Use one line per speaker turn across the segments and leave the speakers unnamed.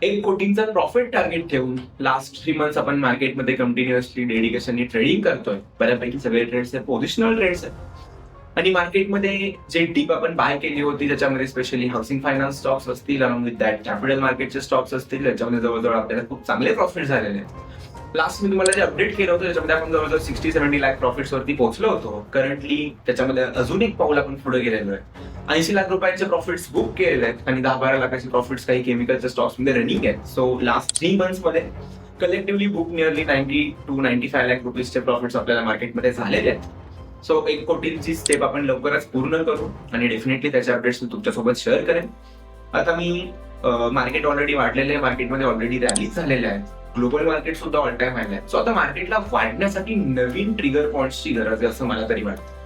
1 कोटींचा profit target ठेवून last 3 months आपण मार्केटमध्ये कंटिन्युअसली डेडिकेशननी ट्रेडिंग करतोय. बऱ्यापैकी सगळे ट्रेड्स हे पोझिशनल ट्रेड्स आहेत. आणि मार्केटमध्ये जे डीप आपण बाय केली होती त्याच्यामध्ये स्पेशली हाऊसिंग फायनान्स स्टॉक्स असतील, अलॉंग विथ दॅट कॅपिटल मार्केटचे स्टॉक्स असतील, त्याच्यामध्ये जवळजवळ आपल्याला खूप चांगले प्रॉफिट झालेले आहेत. लास्ट मी तुम्हाला जे अपडेट केलं होतं त्याच्यामध्ये आपण जवळजवळ 60-70 लाख प्रॉफिट्स वरती पोहोचलो होतो. करंटली त्याच्यामध्ये अजून एक पाऊल आपण पुढे गेलेलो आहे. 80 लाख रुपयांचे प्रॉफिट्स बुक केलेले आहेत आणि 10-12 लाखाचे प्रॉफिट्स काही केमिकलच्या स्टॉक्स मध्ये रनिंग आहेत. सो लास्ट 3 मंथ्स मध्ये collectively book nearly 90 to 95 lakh रुपीजचे प्रॉफिट्स आपल्याला मार्केटमध्ये झालेले आहेत. सो 1 कोटीची स्टेप आपण लवकरच पूर्ण करू आणि डेफिनेटली त्याचे अपडेट्स मी तुमच्यासोबत शेअर करेन. आता मी मार्केट ऑलरेडी वाढलेले आहे, मार्केटमध्ये ऑलरेडी रॅलीज झालेल्या आहेत, ग्लोबल मार्केट सुद्धा ऑल टाइम हायला आहे. सो आता मार्केटला वाढण्यासाठी नवीन ट्रिगर पॉईंट्सची गरज आहे असं मला तरी वाटतं.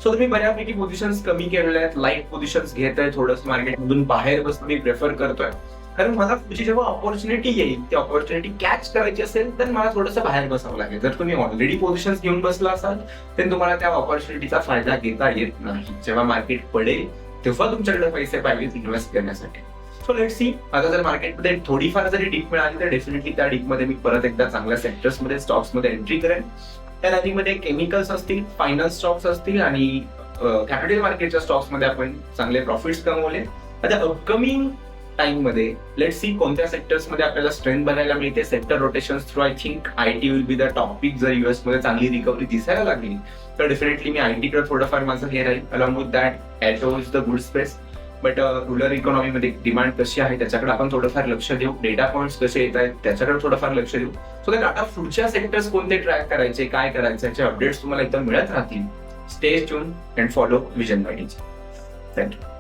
सो तुम्ही बऱ्यापैकी पोझिशन्स कमी केलेल्या आहेत, लाईट पोझिशन्स घेत आहे, थोडंसं मार्केटमधून बाहेर बसणं मी प्रेफर करतोय. कारण मला पुढची जेव्हा ऑपॉर्च्युनिटी येईल ती ऑपॉर्च्युनिटी कॅच करायची असेल तर मला थोडंसं बाहेर बसावं लागेल. जर तुम्ही ऑलरेडी पोझिशन्स घेऊन बसला असाल तर तुम्हाला त्या ऑपॉर्च्युनिटीचा फायदा घेता येत नाही. जेव्हा मार्केट पडेल तेव्हा तुमच्याकडे पैसे पाहिजेत इन्व्हेस्ट करण्यासाठी. सो लेट सी, आता जर मार्केटमध्ये थोडीफार जरी डीप मिळाली तर डेफिनेटली त्या डीपमध्ये मी परत एकदा चांगल्या सेक्टर्समध्ये स्टॉक्समध्ये एंट्री करेन. त्या रॅलीमध्ये केमिकल्स असतील, फायनान्स स्टॉक्स असतील आणि कॅपिटल मार्केटच्या स्टॉक्समध्ये आपण चांगले प्रॉफिट्स कमवले. आता अपकमिंग टाइम मध्ये लेट सी कोणत्या सेक्टर्स मध्ये आपल्याला स्ट्रेंथ बनायला मिळते. Sector rotation through I think IT will be the topic. जर युएस मध्ये चांगली रिकव्हरी दिसायला लागली तर डेफिनेटली मी आयटी कडे थोडंफार माझं हे राहील. Along with that auto is the good space. But rural इकॉनॉमीमध्ये डिमांड कशी आहे त्याच्याकडे आपण थोडंफार लक्ष देऊ. डेटा पॉईंट्स कसे येत आहेत त्याच्याकडे थोडंफार लक्ष देऊ. सो दॅट आता पुढच्या सेक्टर्स कोणते ट्रॅक करायचे, काय करायचे याचे अपडेट्स तुम्हाला एकदम मिळत राहतील. Stay tune and follow vision by DJ. Thank you.